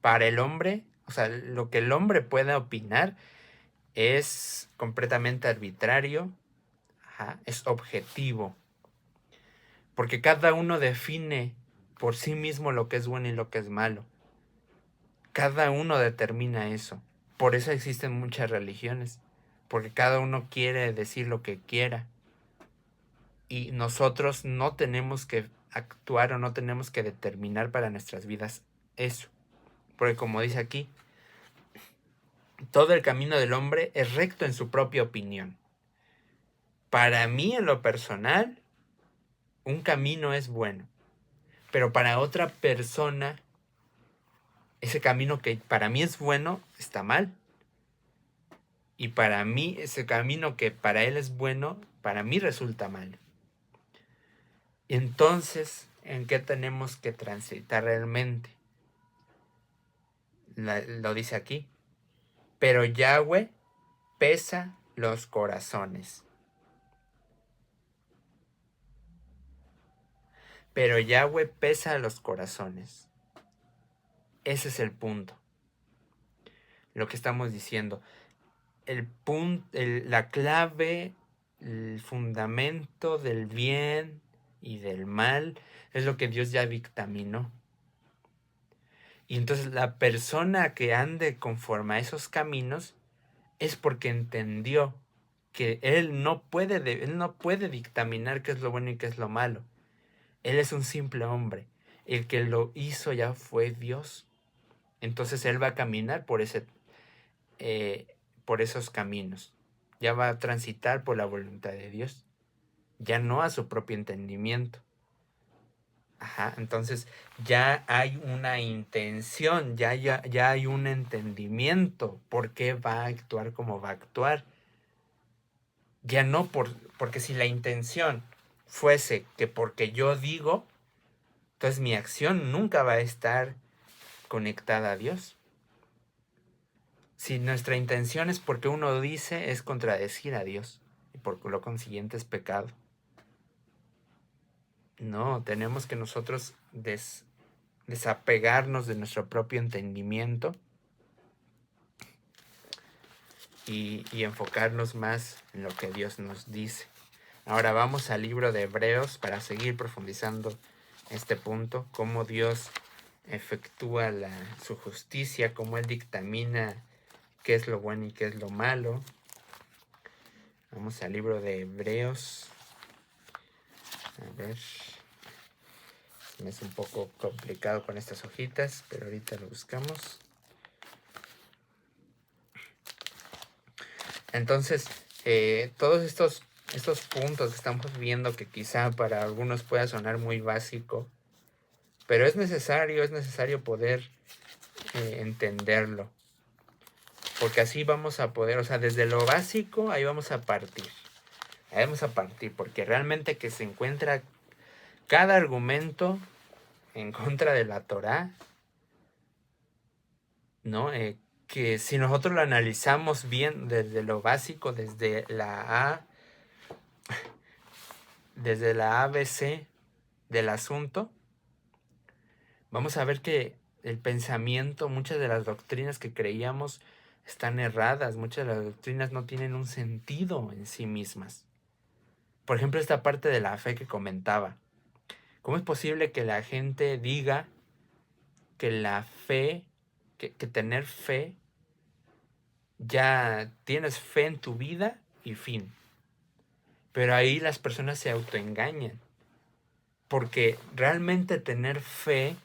[SPEAKER 1] para el hombre, o sea, lo que el hombre pueda opinar es completamente arbitrario, es objetivo, porque cada uno define por sí mismo lo que es bueno y lo que es malo. Cada uno determina eso. Por eso existen muchas religiones, porque cada uno quiere decir lo que quiera. Y nosotros no tenemos que actuar o no tenemos que determinar para nuestras vidas eso. Porque como dice aquí, todo el camino del hombre es recto en su propia opinión. Para mí, en lo personal, un camino es bueno. Pero para otra persona, ese camino que para mí es bueno, está mal. Y para mí, ese camino que para él es bueno, para mí resulta mal. Entonces, ¿en qué tenemos que transitar realmente? Lo dice aquí. Pero Yahweh pesa los corazones. Pero Yahweh pesa los corazones. Ese es el punto. Lo que estamos diciendo. La clave, el fundamento del bien y del mal es lo que Dios ya dictaminó. Y entonces la persona que ande conforme a esos caminos es porque entendió que él no puede dictaminar qué es lo bueno y qué es lo malo. Él es un simple hombre. El que lo hizo ya fue Dios. Entonces él va a caminar por esos caminos. Ya va a transitar por la voluntad de Dios. Ya no a su propio entendimiento. Entonces ya hay una intención, ya hay un entendimiento por qué va a actuar como va a actuar. Ya no porque si la intención fuese que porque yo digo, entonces mi acción nunca va a estar conectada a Dios. Si nuestra intención es porque uno dice, es contradecir a Dios. Y por lo consiguiente es pecado. No, tenemos que nosotros desapegarnos de nuestro propio entendimiento y enfocarnos más en lo que Dios nos dice. Ahora vamos al libro de Hebreos para seguir profundizando este punto, cómo Dios efectúa su justicia, cómo Él dictamina qué es lo bueno y qué es lo malo. Vamos al libro de Hebreos. A ver, me es un poco complicado con estas hojitas, pero ahorita lo buscamos. Entonces, todos estos puntos que estamos viendo, que quizá para algunos pueda sonar muy básico, pero es necesario poder entenderlo, porque así vamos a poder, o sea, desde lo básico, ahí vamos a partir, porque realmente que se encuentra cada argumento en contra de la Torá, ¿no? Que si nosotros lo analizamos bien desde lo básico, desde la ABC del asunto, vamos a ver que el pensamiento, muchas de las doctrinas que creíamos están erradas, muchas de las doctrinas no tienen un sentido en sí mismas. Por ejemplo, esta parte de la fe que comentaba. ¿Cómo es posible que la gente diga que la fe, que tener fe, ya tienes fe en tu vida y fin? Pero ahí las personas se autoengañan, porque realmente tener fe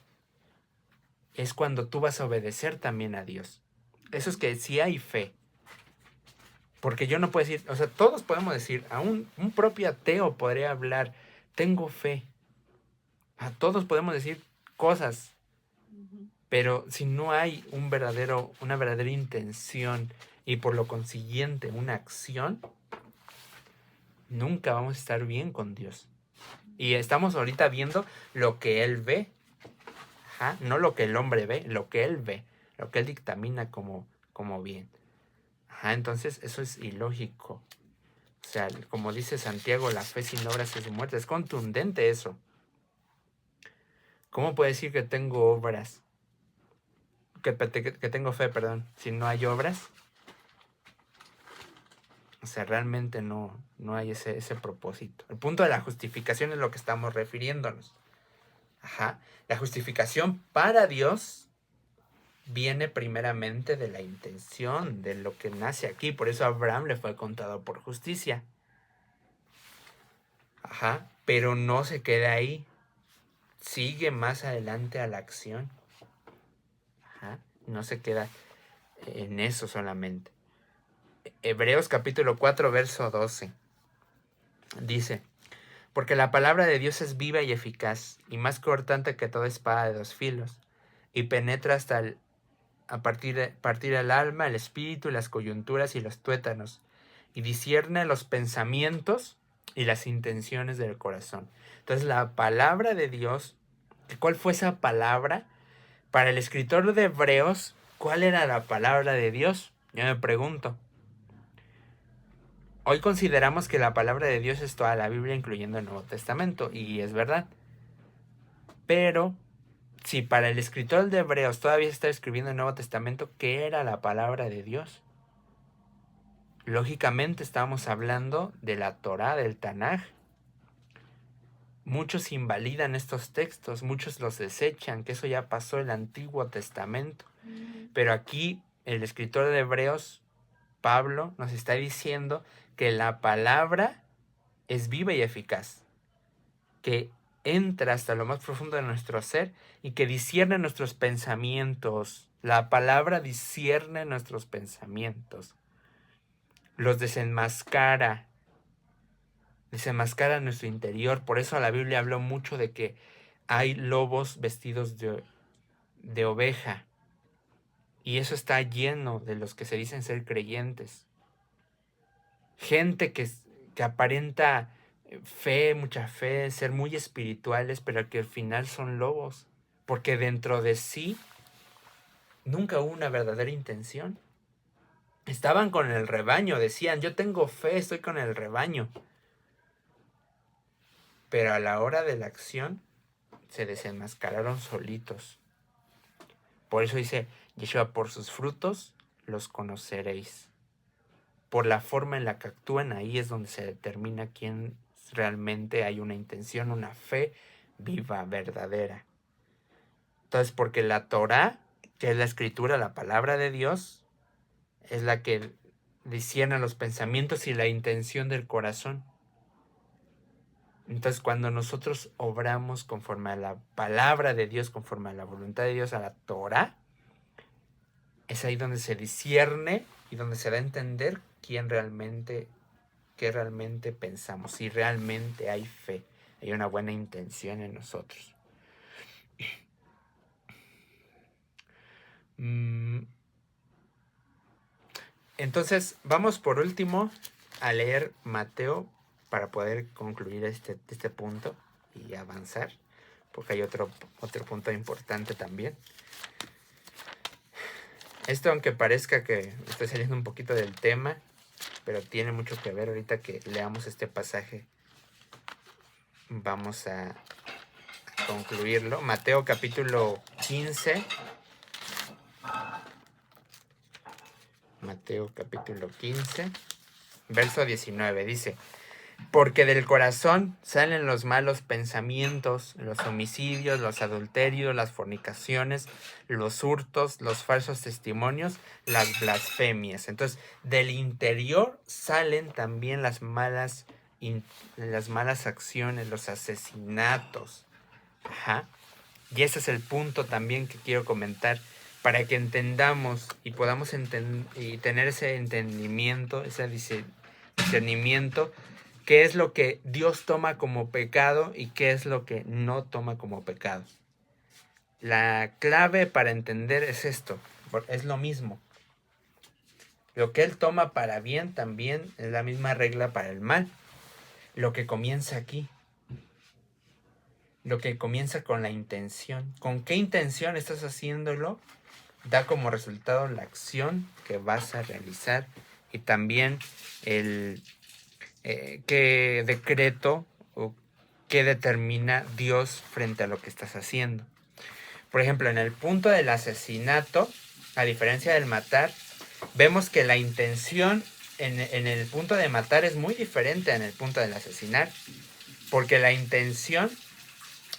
[SPEAKER 1] es cuando tú vas a obedecer también a Dios. Eso es que sí hay fe. Porque yo no puedo decir, o sea, todos podemos decir, a un propio ateo podría hablar, tengo fe. A todos podemos decir cosas, pero si no hay una verdadera intención y por lo consiguiente una acción, nunca vamos a estar bien con Dios. Y estamos ahorita viendo lo que Él ve. Ajá, no lo que el hombre ve, lo que Él ve, lo que Él dictamina como bien. Ajá, entonces eso es ilógico. O sea, como dice Santiago, la fe sin obras es muerta. Es contundente eso. ¿Cómo puede decir que tengo obras? Que tengo fe, perdón, si no hay obras. O sea, realmente no hay ese propósito. El punto de la justificación es lo que estamos refiriéndonos. Ajá. La justificación para Dios viene primeramente de la intención, de lo que nace aquí. Por eso a Abraham le fue contado por justicia. Ajá. Pero no se queda ahí. Sigue más adelante a la acción. Ajá. No se queda en eso solamente. Hebreos capítulo 4, verso 12. Dice, porque la palabra de Dios es viva y eficaz, y más cortante que toda espada de dos filos, y penetra hasta partir el alma, el espíritu, las coyunturas y los tuétanos, y discierne los pensamientos y las intenciones del corazón. Entonces la palabra de Dios, ¿cuál fue esa palabra? Para el escritor de Hebreos, ¿cuál era la palabra de Dios? Yo me pregunto. Hoy consideramos que la palabra de Dios es toda la Biblia, incluyendo el Nuevo Testamento, y es verdad. Pero si para el escritor de Hebreos todavía está escribiendo el Nuevo Testamento, ¿qué era la palabra de Dios? Lógicamente estamos hablando de la Torá, del Tanaj. Muchos invalidan estos textos, muchos los desechan, que eso ya pasó en el Antiguo Testamento. Pero aquí el escritor de Hebreos, Pablo, nos está diciendo que la palabra es viva y eficaz, que entra hasta lo más profundo de nuestro ser y que discierne nuestros pensamientos. La palabra discierne nuestros pensamientos, los desenmascara nuestro interior. Por eso la Biblia habló mucho de que hay lobos vestidos de oveja, y eso está lleno de los que se dicen ser creyentes. Gente que aparenta fe, mucha fe, ser muy espirituales, pero que al final son lobos, porque dentro de sí nunca hubo una verdadera intención. Estaban con el rebaño, decían, yo tengo fe, estoy con el rebaño. Pero a la hora de la acción se desenmascararon solitos. Por eso dice Yeshua, por sus frutos los conoceréis. por la forma en la que actúan, ahí es donde se determina quién realmente hay una intención, una fe viva, verdadera. Entonces, porque la Torá, que es la escritura, la palabra de Dios, es la que discierne los pensamientos y la intención del corazón. Entonces, cuando nosotros obramos conforme a la palabra de Dios, conforme a la voluntad de Dios, a la Torá, es ahí donde se discierne y donde se da a entender qué realmente pensamos, si realmente hay fe, hay una buena intención en nosotros. Entonces, vamos por último a leer Mateo para poder concluir este punto y avanzar, porque hay otro punto importante también. Esto, aunque parezca que estoy saliendo un poquito del tema, pero tiene mucho que ver. Ahorita que leamos este pasaje, vamos a concluirlo. Mateo capítulo 15. Mateo capítulo 15, verso 19, dice: porque del corazón salen los malos pensamientos, los homicidios, los adulterios, las fornicaciones, los hurtos, los falsos testimonios, las blasfemias. Entonces, del interior salen también las malas acciones, los asesinatos. Ajá. Y ese es el punto también que quiero comentar, para que entendamos y podamos tener ese entendimiento, ese discernimiento, qué es lo que Dios toma como pecado y qué es lo que no toma como pecado. La clave para entender es esto, es lo mismo. Lo que Él toma para bien también es la misma regla para el mal. Lo que comienza aquí. Lo que comienza con la intención. ¿Con qué intención estás haciéndolo? Da como resultado la acción que vas a realizar y también el qué decreto o qué determina Dios frente a lo que estás haciendo. Por ejemplo, en el punto del asesinato, a diferencia del matar, vemos que la intención en el punto de matar es muy diferente en el punto del asesinar, porque la intención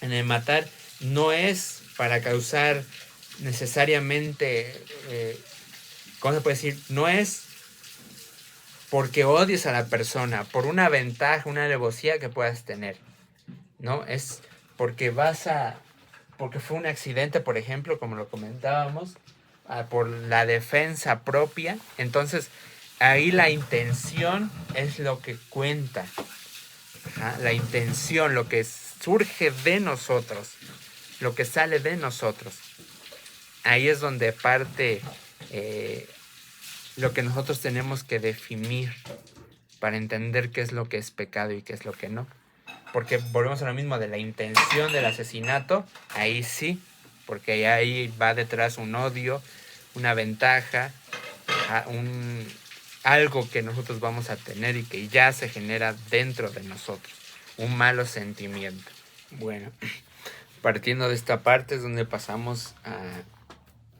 [SPEAKER 1] en el matar no es para causar necesariamente, ¿cómo se puede decir? No es porque odies a la persona, por una ventaja, una alevosía que puedas tener, ¿no? Es porque porque fue un accidente, por ejemplo, como lo comentábamos, por la defensa propia. Entonces, ahí la intención es lo que cuenta. Ajá, la intención, lo que surge de nosotros, lo que sale de nosotros. Ahí es donde parte lo que nosotros tenemos que definir para entender qué es lo que es pecado y qué es lo que no. Porque volvemos a lo mismo de la intención del asesinato, ahí sí, porque ahí va detrás un odio, una ventaja, algo que nosotros vamos a tener y que ya se genera dentro de nosotros, un malo sentimiento. Bueno, partiendo de esta parte es donde pasamos a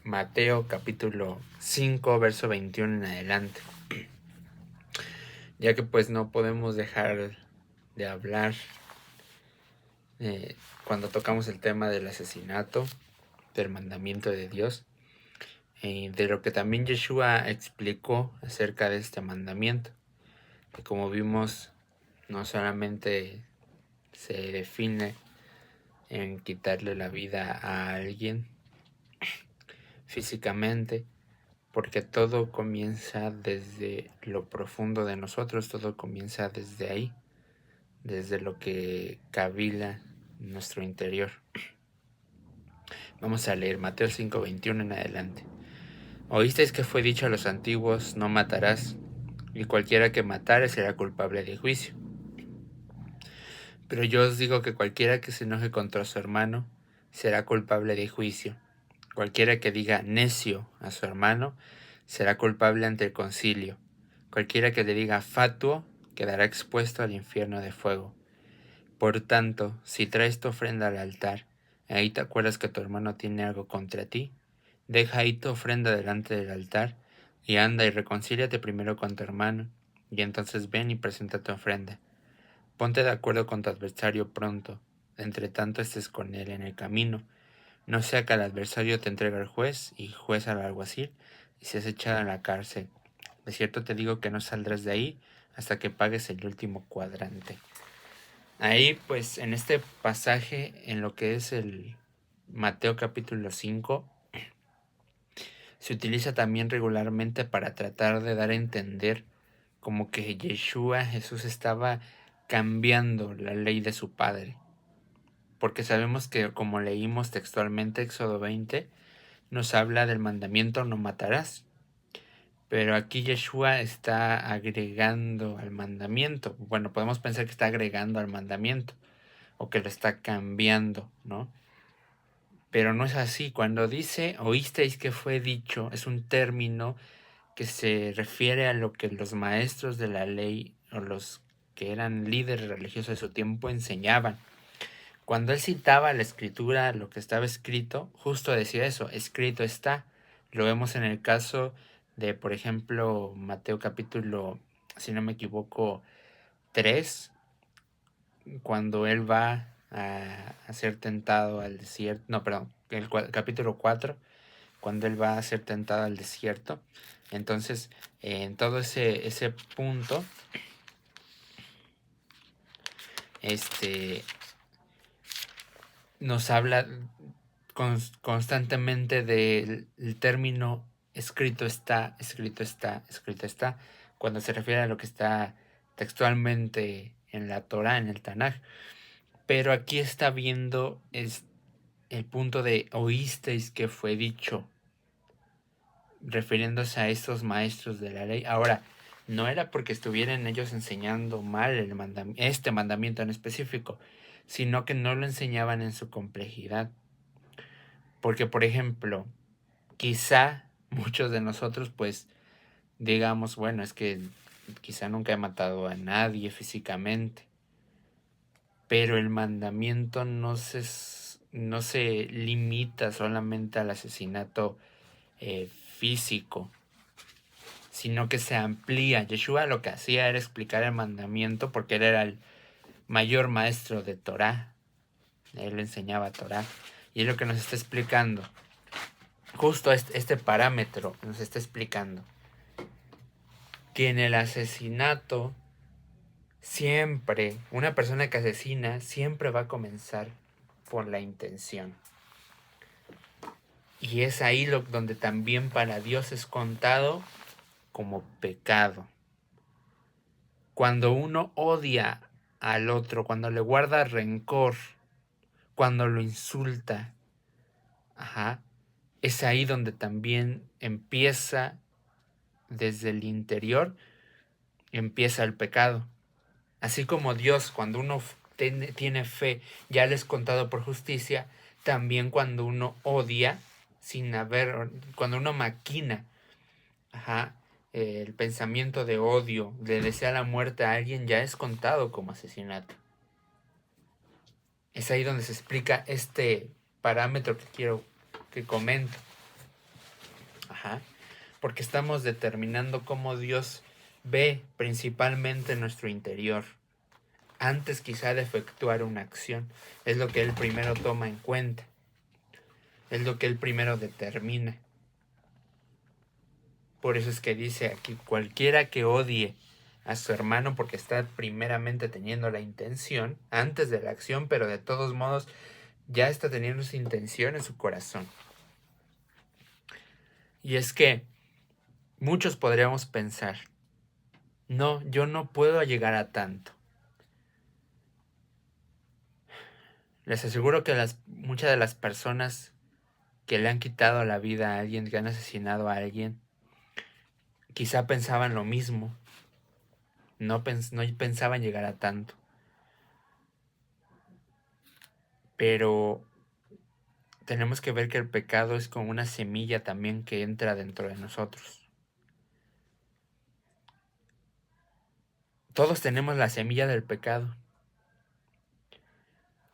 [SPEAKER 1] Mateo capítulo 5, verso 21 en adelante. Ya que pues no podemos dejar de hablar cuando tocamos el tema del asesinato, del mandamiento de Dios, de lo que también Yeshua explicó acerca de este mandamiento, que como vimos no solamente se define en quitarle la vida a alguien físicamente, porque todo comienza desde lo profundo de nosotros, todo comienza desde ahí, desde lo que cavila nuestro interior. Vamos a leer Mateo 5:21 en adelante. Oísteis que fue dicho a los antiguos: no matarás, y cualquiera que matare será culpable de juicio. Pero yo os digo que cualquiera que se enoje contra su hermano será culpable de juicio. Cualquiera que diga necio a su hermano será culpable ante el concilio. Cualquiera que le diga fatuo quedará expuesto al infierno de fuego. Por tanto, si traes tu ofrenda al altar, y ahí te acuerdas que tu hermano tiene algo contra ti, deja ahí tu ofrenda delante del altar, y anda y reconcíliate primero con tu hermano, y entonces ven y presenta tu ofrenda. Ponte de acuerdo con tu adversario pronto, entre tanto estés con él en el camino. No sea que el adversario te entregue al juez y juez al alguacil, y seas echado en la cárcel. De cierto te digo que no saldrás de ahí hasta que pagues el último cuadrante. Ahí, pues, en este pasaje, en lo que es el Mateo capítulo 5, se utiliza también regularmente para tratar de dar a entender como que Yeshua, Jesús, estaba cambiando la ley de su padre. Porque sabemos que, como leímos textualmente Éxodo 20, nos habla del mandamiento no matarás. Pero aquí Yeshua está agregando al mandamiento. Bueno, podemos pensar que está agregando al mandamiento o que lo está cambiando, ¿no? Pero no es así. Cuando dice oísteis que fue dicho, es un término que se refiere a lo que los maestros de la ley o los que eran líderes religiosos de su tiempo enseñaban. Cuando él citaba la escritura, lo que estaba escrito, justo decía eso, escrito está. Lo vemos en el caso de, por ejemplo, Mateo capítulo, si no me equivoco, 3, cuando él va a ser tentado al desierto, no, perdón, el capítulo 4, cuando él va a ser tentado al desierto. Entonces, en todo ese punto, nos habla constantemente del término escrito está, escrito está, escrito está, cuando se refiere a lo que está textualmente en la Torah, en el Tanaj. Pero aquí está viendo el punto de oísteis que fue dicho, refiriéndose a estos maestros de la ley. Ahora, no era porque estuvieran ellos enseñando mal este mandamiento en específico, sino que no lo enseñaban en su complejidad. Porque, por ejemplo, quizá muchos de nosotros, pues, digamos, bueno, es que quizá nunca he matado a nadie físicamente, pero el mandamiento no se limita solamente al asesinato físico, sino que se amplía. Yeshua lo que hacía era explicar el mandamiento porque él era el mayor maestro de Torah. Él enseñaba Torah. Y es lo que nos está explicando. Justo este parámetro nos está explicando que en el asesinato siempre, una persona que asesina siempre va a comenzar por la intención. Y es ahí donde también para Dios es contado como pecado. Cuando uno odia al otro, cuando le guarda rencor, cuando lo insulta, es ahí donde también empieza, desde el interior, empieza el pecado. Así como Dios, cuando uno tiene fe, ya le es contado por justicia, también cuando uno odia, cuando uno maquina, el pensamiento de odio, le desea la muerte a alguien, ya es contado como asesinato. Es ahí donde se explica este parámetro que quiero que comento. Porque estamos determinando cómo Dios ve principalmente nuestro interior. Antes quizá de efectuar una acción. Es lo que Él primero toma en cuenta. Es lo que Él primero determina. Por eso es que dice aquí, cualquiera que odie a su hermano porque está primeramente teniendo la intención, antes de la acción, pero de todos modos ya está teniendo su intención en su corazón. Y es que muchos podríamos pensar, no, yo no puedo llegar a tanto. Les aseguro que muchas de las personas que le han quitado la vida a alguien, que han asesinado a alguien, quizá pensaban lo mismo. No pensaban llegar a tanto. Pero tenemos que ver que el pecado es como una semilla también que entra dentro de nosotros. Todos tenemos la semilla del pecado.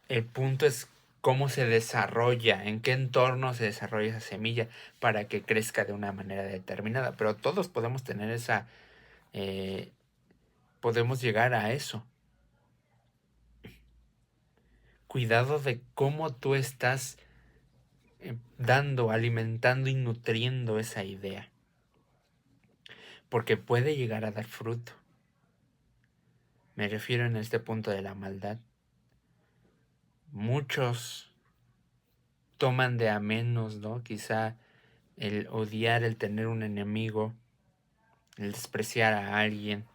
[SPEAKER 1] El punto es cómo se desarrolla, en qué entorno se desarrolla esa semilla para que crezca de una manera determinada. Pero todos podemos tener esa, podemos llegar a eso. Cuidado de cómo tú estás dando, alimentando y nutriendo esa idea. Porque puede llegar a dar fruto. Me refiero en este punto de la maldad. Muchos toman de a menos, ¿no? Quizá el odiar, el tener un enemigo, el despreciar a alguien.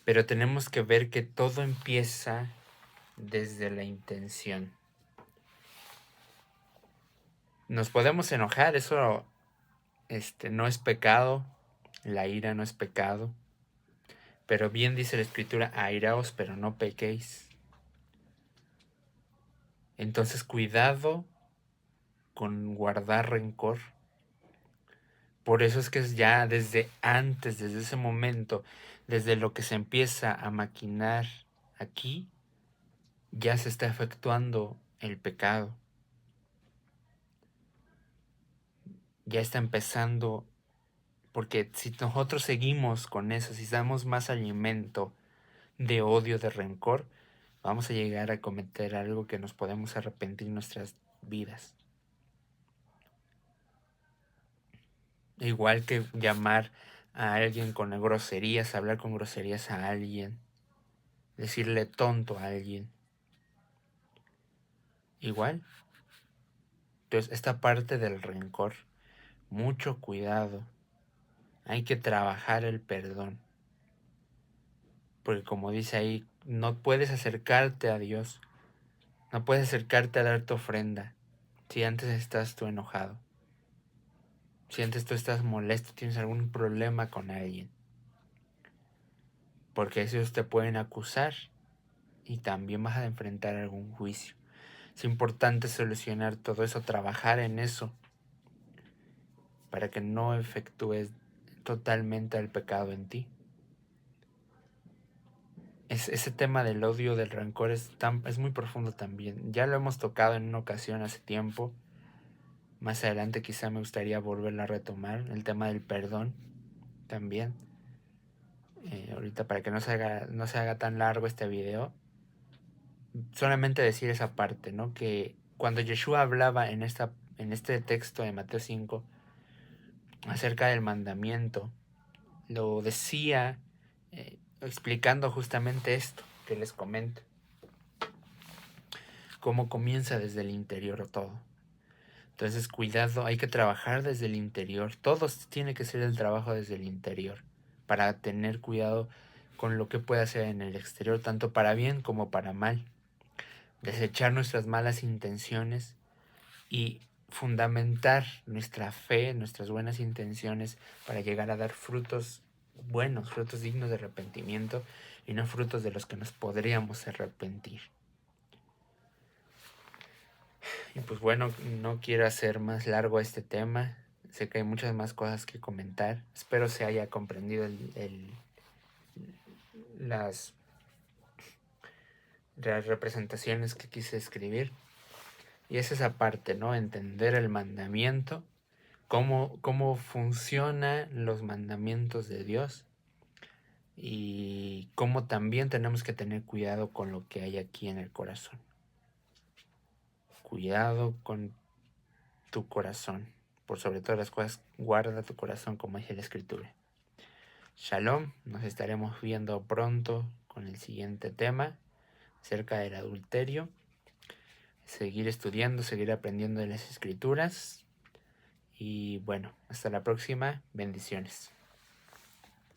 [SPEAKER 1] Pero tenemos que ver que todo empieza desde la intención. Nos podemos enojar, eso no es pecado, la ira no es pecado. Pero bien dice la Escritura, airaos, pero no pequéis. Entonces cuidado con guardar rencor. Por eso es que es ya desde antes, desde ese momento, desde lo que se empieza a maquinar aquí, ya se está efectuando el pecado. Ya está empezando, porque si nosotros seguimos con eso, si damos más alimento de odio, de rencor, vamos a llegar a cometer algo que nos podemos arrepentir en nuestras vidas. Igual que llamar a alguien con groserías, hablar con groserías a alguien, decirle tonto a alguien. Igual. Entonces, esta parte del rencor, mucho cuidado. Hay que trabajar el perdón. Porque como dice ahí, no puedes acercarte a Dios. No puedes acercarte a dar tu ofrenda si antes estás tú enojado. Si antes tú estás molesto, tienes algún problema con alguien. Porque ellos te pueden acusar y también vas a enfrentar algún juicio. Es importante solucionar todo eso, trabajar en eso, para que no efectúes totalmente el pecado en ti. Ese tema del odio, del rencor es muy profundo también. Ya lo hemos tocado en una ocasión hace tiempo. Más adelante quizá me gustaría volverlo a retomar. El tema del perdón también. Ahorita para que no se haga tan largo este video. Solamente decir esa parte, ¿no? Que cuando Yeshua hablaba en este texto de Mateo 5 acerca del mandamiento, lo decía explicando justamente esto que les comento. Cómo comienza desde el interior todo. Entonces, cuidado, hay que trabajar desde el interior. Todo tiene que ser el trabajo desde el interior para tener cuidado con lo que puede hacer en el exterior, tanto para bien como para mal. Desechar nuestras malas intenciones y fundamentar nuestra fe, nuestras buenas intenciones para llegar a dar frutos buenos, frutos dignos de arrepentimiento y no frutos de los que nos podríamos arrepentir. Y pues bueno, no quiero hacer más largo este tema. Sé que hay muchas más cosas que comentar. Espero se haya comprendido las representaciones que quise escribir. Y es esa parte, ¿no? Entender el mandamiento, cómo funcionan los mandamientos de Dios y cómo también tenemos que tener cuidado con lo que hay aquí en el corazón. Cuidado con tu corazón. Por sobre todas las cosas, guarda tu corazón, como dice la Escritura. Shalom, nos estaremos viendo pronto con el siguiente tema acerca del adulterio. Seguir estudiando, seguir aprendiendo de las Escrituras. Y bueno, hasta la próxima. Bendiciones.